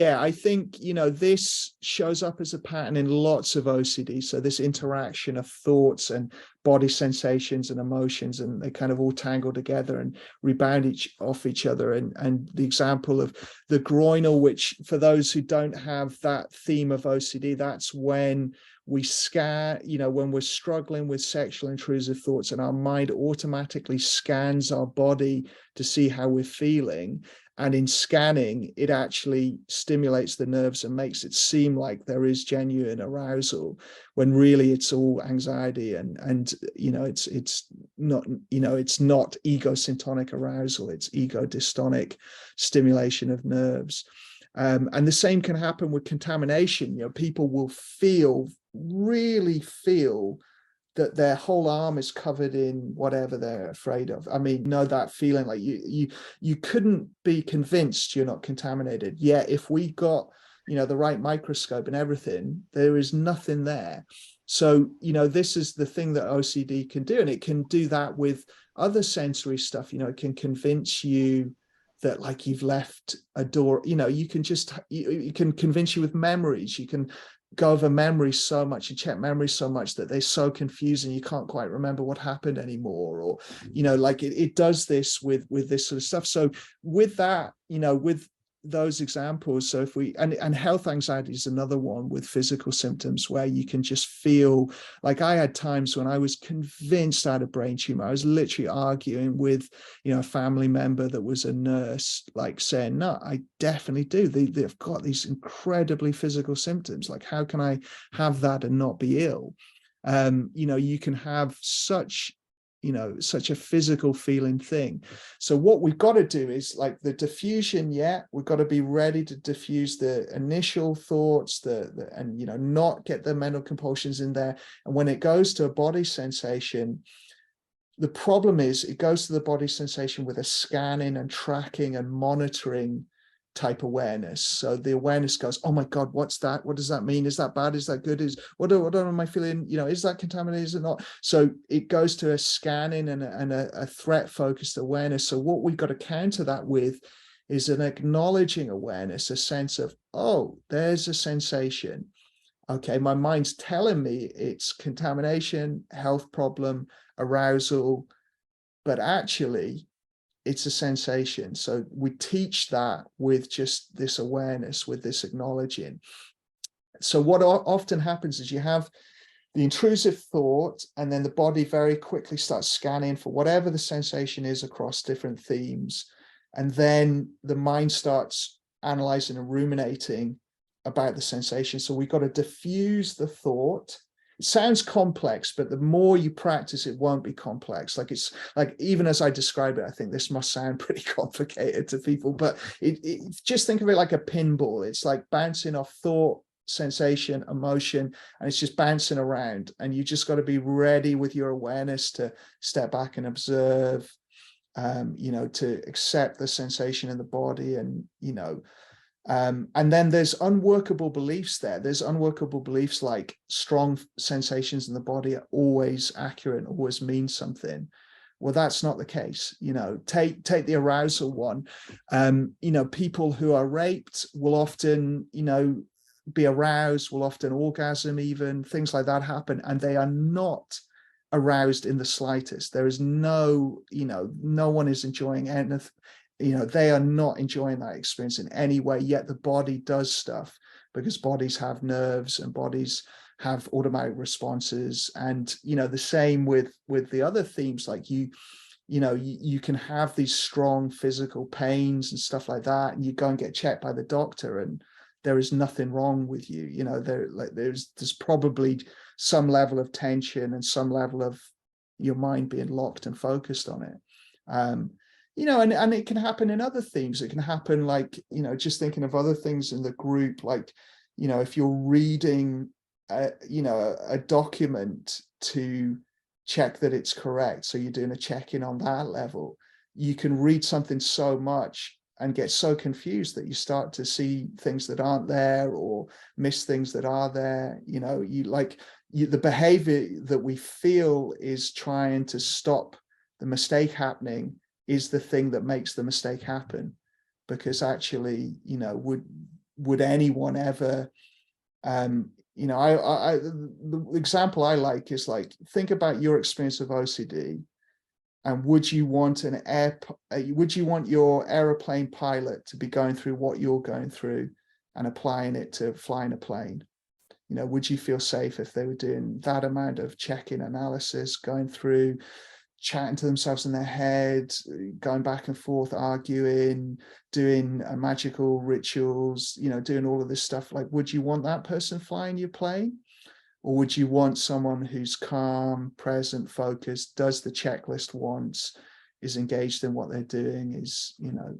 Yeah, I think, this shows up as a pattern in lots of OCD. So this interaction of thoughts and body sensations and emotions, and they kind of all tangle together and rebound off each other. And the example of the groinal, which for those who don't have that theme of OCD, that's when we scan, when we're struggling with sexual intrusive thoughts and our mind automatically scans our body to see how we're feeling. And in scanning, it actually stimulates the nerves and makes it seem like there is genuine arousal, when really it's all anxiety, and it's not, it's not egosyntonic arousal, it's ego dystonic stimulation of nerves. And the same can happen with contamination. People will really feel that their whole arm is covered in whatever they're afraid of. I mean, that feeling, like you couldn't be convinced you're not contaminated. Yet if we got, the right microscope and everything, there is nothing there. So, this is the thing that OCD can do. And it can do that with other sensory stuff. It can convince you that, like, you've left a door, you can convince you with memories. You can go over memories so much and check memories so much that they're so confusing you can't quite remember what happened anymore. Or like it does this with this sort of stuff. So with that, with those examples, so if we and health anxiety is another one with physical symptoms where you can just feel like, I had times when I was convinced I had a brain tumor. I was literally arguing with a family member that was a nurse, like saying, no, I definitely do. They've got these incredibly physical symptoms, like how can I have that and not be ill? You can have such a physical feeling thing. So what we've got to do is, like, the diffusion, we've got to be ready to diffuse the initial thoughts, and not get the mental compulsions in there. And when it goes to a body sensation, the problem is it goes to the body sensation with a scanning and tracking and monitoring type awareness. So the awareness goes, oh my God, what's that? What does that mean? Is that bad? Is that good? What am I feeling? Is that contaminated? Is it not? So it goes to a scanning and a threat focused awareness. So what we've got to counter that with is an acknowledging awareness, a sense of, oh, there's a sensation. Okay, my mind's telling me it's contamination, health problem, arousal, but actually it's a sensation. So we teach that with just this awareness, with this acknowledging. So what often happens is you have the intrusive thought, and then the body very quickly starts scanning for whatever the sensation is across different themes. And then the mind starts analyzing and ruminating about the sensation. So we've got to diffuse the thought. It sounds complex, but the more you practice, it won't be complex. Like, it's like, even as I describe it, I think this must sound pretty complicated to people, but just think of it like a pinball. It's like bouncing off thought, sensation, emotion, and it's just bouncing around. And you just got to be ready with your awareness to step back and observe, to accept the sensation in the body, and and then there's unworkable beliefs there. There's unworkable beliefs like strong sensations in the body are always accurate, always mean something. Well, that's not the case. Take the arousal one. People who are raped will often, be aroused, will often orgasm, even things like that happen, and they are not aroused in the slightest. There is no one is enjoying anything. They are not enjoying that experience in any way, yet the body does stuff, because bodies have nerves and bodies have automatic responses. And the same with the other themes, like you can have these strong physical pains and stuff like that, and you go and get checked by the doctor, and there is nothing wrong with you. There's probably some level of tension and some level of your mind being locked and focused on it. And it can happen in other themes. It can happen, like, just thinking of other things in the group, like, if you're reading, a document to check that it's correct. So you're doing a check-in on that level. You can read something so much and get so confused that you start to see things that aren't there, or miss things that are there. The behavior that we feel is trying to stop the mistake happening is the thing that makes the mistake happen, because actually, would anyone ever, you know, the example I like is like, think about your experience of OCD, and would you want your aeroplane pilot to be going through what you're going through and applying it to flying a plane? You know, would you feel safe if they were doing that amount of checking, analysis, going through, chatting to themselves in their head, going back and forth, arguing, doing magical rituals, you know, doing all of this stuff? Like, would you want that person flying your plane? Or would you want someone who's calm, present, focused, does the checklist once, is engaged in what they're doing, is, you know,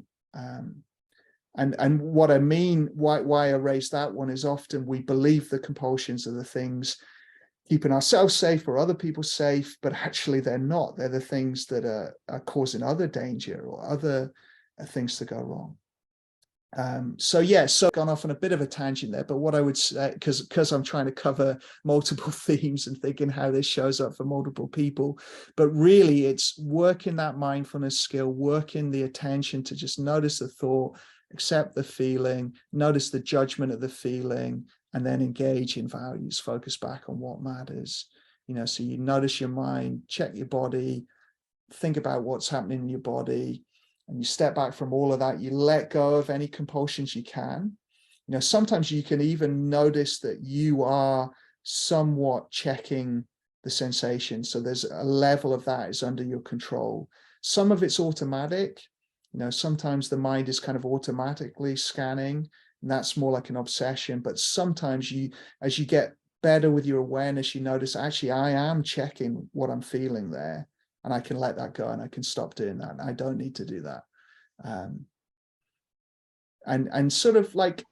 and what I mean, why I raise that one is often we believe the compulsions are the things keeping ourselves safe or other people safe, but actually they're not. They're the things that are causing other danger or other things to go wrong. So yeah, so gone off on a bit of a tangent there, but what I would say, because I'm trying to cover multiple themes and thinking how this shows up for multiple people, but really it's working that mindfulness skill, working the attention to just notice the thought, accept the feeling, notice the judgment of the feeling, and then engage in values, focus back on what matters. You know, so you notice your mind, check your body, think about what's happening in your body, and you step back from all of that. You let go of any compulsions you can. You know, sometimes you can even notice that you are somewhat checking the sensation. So there's a level of that is under your control. Some of it's automatic. You know, sometimes the mind is kind of automatically scanning, and that's more like an obsession. But sometimes you, as you get better with your awareness, you notice, actually, I am checking what I'm feeling there. And I can let that go, and I can stop doing that. I don't need to do that. And sort of like,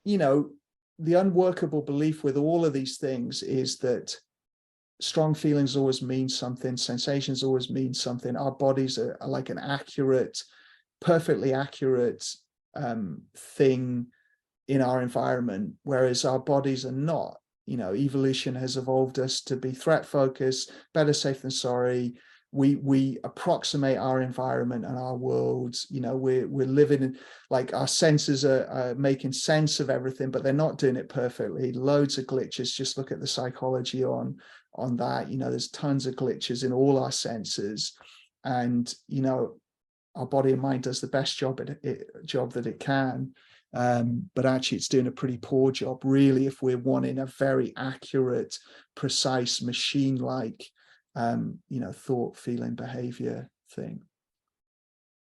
you know, the unworkable belief with all of these things is that strong feelings always mean something, sensations always mean something. Our bodies are like an accurate, perfectly accurate thing in our environment, whereas our bodies are not. You know, evolution has evolved us to be threat focused, better safe than sorry. We approximate our environment and our worlds. You know, we're living in, like, our senses are making sense of everything, but they're not doing it perfectly. Loads of glitches. Just look at the psychology on that. You know, there's tons of glitches in all our senses, and you know, our body and mind does the best job that it can. But actually it's doing a pretty poor job, really, if we're wanting a very accurate, precise, machine-like, you know, thought, feeling, behavior thing.